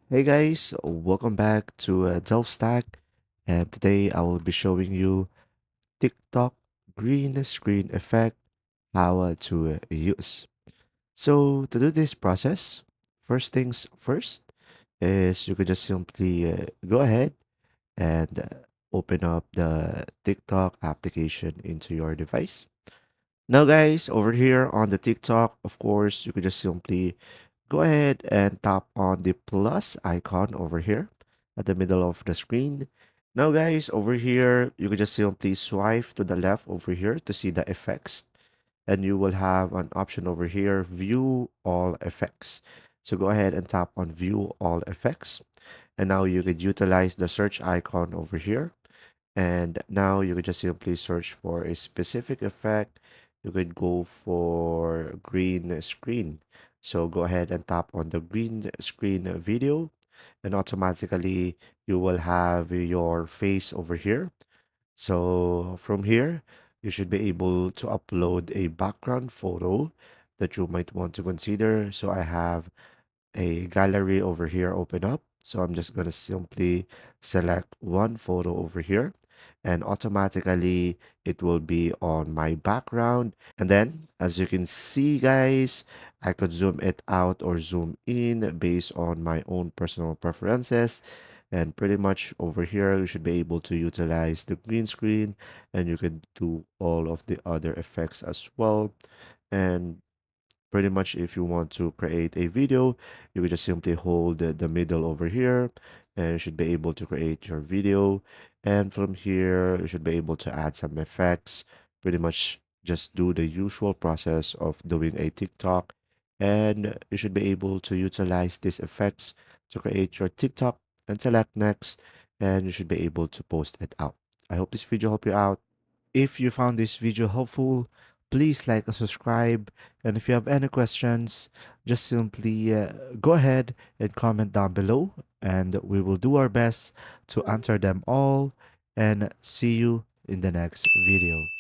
Hey guys, welcome back to Delve Stack, and today I will be showing you TikTok green screen effect, how to use. So to do this process, first things first is you could just simply go ahead and open up the TikTok application into your device. Now guys, over here on the TikTok, of course, you could just simply go ahead and tap on the plus icon over here at the middle of the screen. Now, guys, over here, you can just simply swipe to the left over here to see the effects. And you will have an option over here, view all effects. So go ahead and tap on view all effects. And now you could utilize the search icon over here. And now you could just simply search for a specific effect. You could go for green screen. So go ahead and tap on the green screen video, and automatically you will have your face over here. So from here, you should be able to upload a background photo that you might want to consider. So I have a gallery over here open up. So I'm just going to simply select one photo over here, and automatically it will be on my background. And then as you can see, guys, I could zoom it out or zoom in based on my own personal preferences. And pretty much over here, you should be able to utilize the green screen, and you can do all of the other effects as well. And pretty much if you want to create a video, you can just simply hold the middle over here, and you should be able to create your video. And from here, you should be able to add some effects. Pretty much just do the usual process of doing a TikTok, and you should be able to utilize these effects to create your TikTok and select next, and you should be able to post it out. I hope this video helped you out. If you found this video helpful, please like and subscribe. And if you have any questions, just simply go ahead and comment down below, and we will do our best to answer them all. And see you in the next video.